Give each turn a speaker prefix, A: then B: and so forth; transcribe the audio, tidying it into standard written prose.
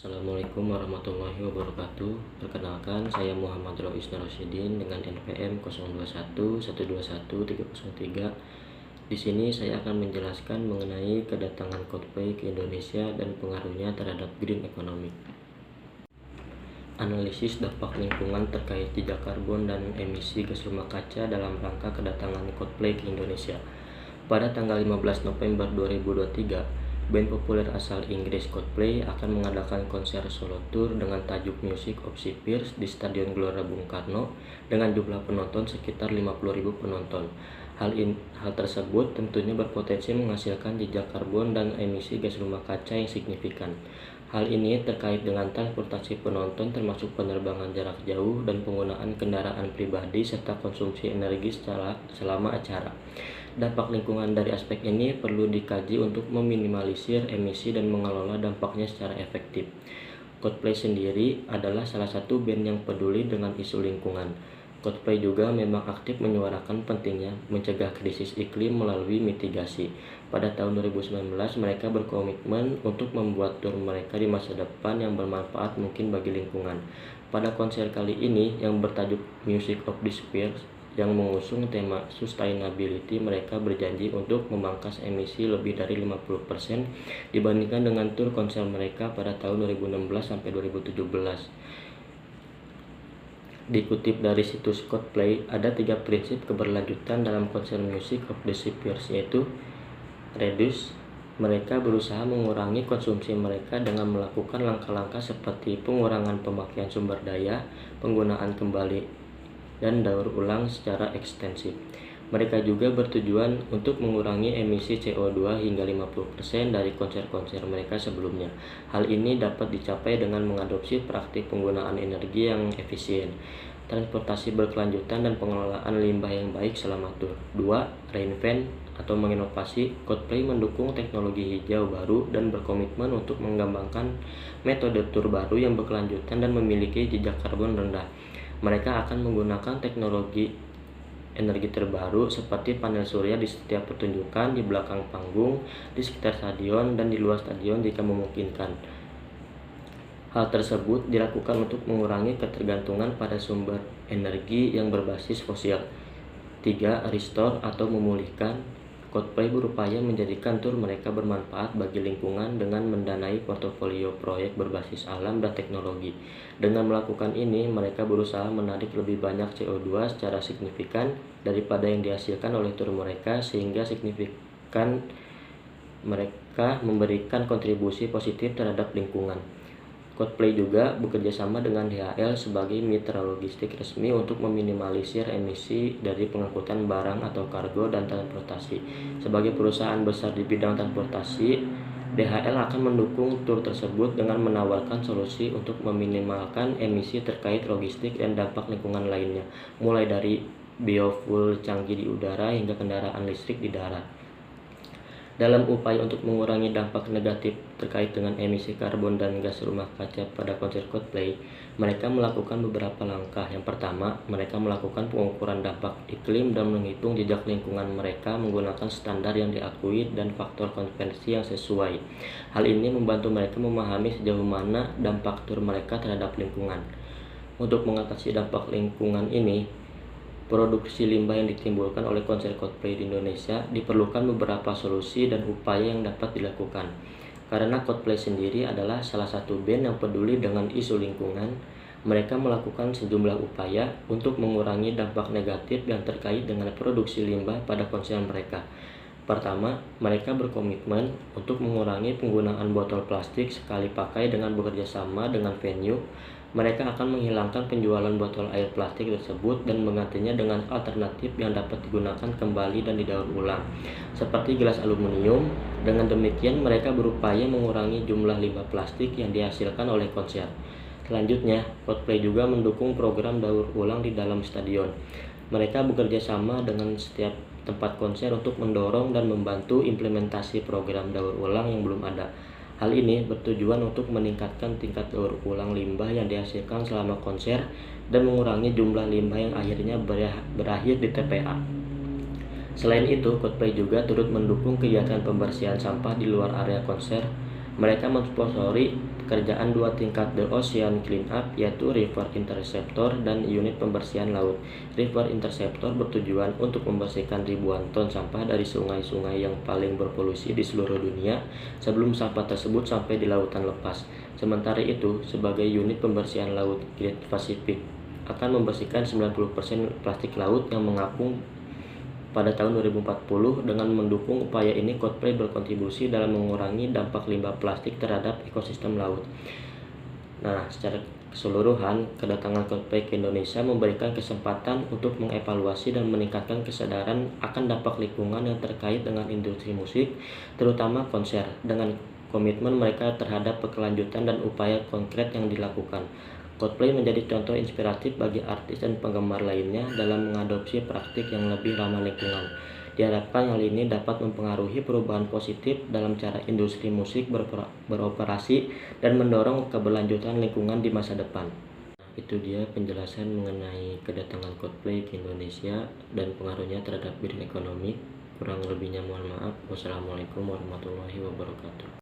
A: Assalamualaikum warahmatullahi wabarakatuh. Perkenalkan, saya Muhammad Rois Narosyidin dengan NPM 0211213003. Di sini saya akan menjelaskan mengenai kedatangan Coldplay ke Indonesia dan pengaruhnya terhadap green economy. Analisis dampak lingkungan terkait jejak karbon dan emisi gas rumah kaca dalam rangka kedatangan Coldplay ke Indonesia. Pada tanggal 15 November 2023, band populer asal Inggris Coldplay akan mengadakan konser solo tour dengan tajuk Music of Spheres di Stadion Gelora Bung Karno dengan jumlah penonton sekitar 50.000 penonton. Hal tersebut tentunya berpotensi menghasilkan jejak karbon dan emisi gas rumah kaca yang signifikan. Hal ini terkait dengan transportasi penonton termasuk penerbangan jarak jauh dan penggunaan kendaraan pribadi serta konsumsi energi selama acara. Dampak lingkungan dari aspek ini perlu dikaji untuk meminimalisir emisi dan mengelola dampaknya secara efektif. Coldplay sendiri adalah salah satu band yang peduli dengan isu lingkungan. Coldplay juga memang aktif menyuarakan pentingnya mencegah krisis iklim melalui mitigasi. Pada tahun 2019, mereka berkomitmen untuk membuat tur mereka di masa depan yang bermanfaat mungkin bagi lingkungan. Pada konser kali ini yang bertajuk Music of the Spheres yang mengusung tema sustainability, mereka berjanji untuk memangkas emisi lebih dari 50% dibandingkan dengan tur konser mereka pada tahun 2016 sampai 2017. Dikutip dari situs Coldplay, ada 3 prinsip keberlanjutan dalam konser Music of the Spheres, yaitu reduce. Mereka berusaha mengurangi konsumsi mereka dengan melakukan langkah-langkah seperti pengurangan pemakaian sumber daya, penggunaan kembali, dan daur ulang secara ekstensif. Mereka juga bertujuan untuk mengurangi emisi CO2 hingga 50% dari konser-konser mereka sebelumnya. Hal ini dapat dicapai dengan mengadopsi praktik penggunaan energi yang efisien, transportasi berkelanjutan, dan pengelolaan limbah yang baik selama tur. 2. Reinvent atau menginovasi. Coldplay mendukung teknologi hijau baru dan berkomitmen untuk mengembangkan metode tur baru yang berkelanjutan dan memiliki jejak karbon rendah. Mereka akan menggunakan teknologi energi terbaru seperti panel surya di setiap pertunjukan, di belakang panggung, di sekitar stadion, dan di luar stadion jika memungkinkan. Hal tersebut dilakukan untuk mengurangi ketergantungan pada sumber energi yang berbasis fosil. 3. Restore atau memulihkan. Coldplay berupaya menjadikan tur mereka bermanfaat bagi lingkungan dengan mendanai portofolio proyek berbasis alam dan teknologi. Dengan melakukan ini, mereka berusaha menarik lebih banyak CO2 secara signifikan daripada yang dihasilkan oleh tur mereka, sehingga signifikan mereka memberikan kontribusi positif terhadap lingkungan. Coldplay juga bekerja sama dengan DHL sebagai mitra logistik resmi untuk meminimalisir emisi dari pengangkutan barang atau kargo dan transportasi. Sebagai perusahaan besar di bidang transportasi, DHL akan mendukung tur tersebut dengan menawarkan solusi untuk meminimalkan emisi terkait logistik dan dampak lingkungan lainnya, mulai dari biofuel canggih di udara hingga kendaraan listrik di darat. Dalam upaya untuk mengurangi dampak negatif terkait dengan emisi karbon dan gas rumah kaca pada konser Coldplay, mereka melakukan beberapa langkah. Yang pertama, mereka melakukan pengukuran dampak iklim dan menghitung jejak lingkungan mereka menggunakan standar yang diakui dan faktor konversi yang sesuai. Hal ini membantu mereka memahami sejauh mana dampak tur mereka terhadap lingkungan. Untuk mengatasi dampak lingkungan ini, produksi limbah yang ditimbulkan oleh konser Coldplay di Indonesia, diperlukan beberapa solusi dan upaya yang dapat dilakukan. Karena Coldplay sendiri adalah salah satu band yang peduli dengan isu lingkungan, mereka melakukan sejumlah upaya untuk mengurangi dampak negatif yang terkait dengan produksi limbah pada konser mereka. Pertama, mereka berkomitmen untuk mengurangi penggunaan botol plastik sekali pakai dengan bekerja sama dengan venue. Mereka akan menghilangkan penjualan botol air plastik tersebut dan menggantinya dengan alternatif yang dapat digunakan kembali dan didaur ulang, seperti gelas aluminium. Dengan demikian, mereka berupaya mengurangi jumlah limbah plastik yang dihasilkan oleh konser. Selanjutnya, Coldplay juga mendukung program daur ulang di dalam stadion. Mereka bekerja sama dengan setiap tempat konser untuk mendorong dan membantu implementasi program daur ulang yang belum ada. Hal ini bertujuan untuk meningkatkan tingkat daur ulang limbah yang dihasilkan selama konser dan mengurangi jumlah limbah yang akhirnya berakhir di TPA. Selain itu, Coldplay juga turut mendukung kegiatan pembersihan sampah di luar area konser Mereka mensponsori pekerjaan dua tingkat The Ocean Cleanup, yaitu River Interceptor dan unit pembersihan laut. River Interceptor bertujuan untuk membersihkan ribuan ton sampah dari sungai-sungai yang paling berpolusi di seluruh dunia sebelum sampah tersebut sampai di lautan lepas. Sementara itu, sebagai unit pembersihan laut, Great Pacific akan membersihkan 90% plastik laut yang mengapung pada tahun 2040. Dengan mendukung upaya ini, Coldplay berkontribusi dalam mengurangi dampak limbah plastik terhadap ekosistem laut. Nah, secara keseluruhan, kedatangan Coldplay ke Indonesia memberikan kesempatan untuk mengevaluasi dan meningkatkan kesadaran akan dampak lingkungan yang terkait dengan industri musik, terutama konser, dengan komitmen mereka terhadap berkelanjutan dan upaya konkret yang dilakukan. Coldplay menjadi contoh inspiratif bagi artis dan penggemar lainnya dalam mengadopsi praktik yang lebih ramah lingkungan. Diharapkan hal ini dapat mempengaruhi perubahan positif dalam cara industri musik beroperasi dan mendorong keberlanjutan lingkungan di masa depan. Itu dia penjelasan mengenai kedatangan Coldplay ke Indonesia dan pengaruhnya terhadap bidang ekonomi. Kurang lebihnya mohon maaf. Wassalamualaikum warahmatullahi wabarakatuh.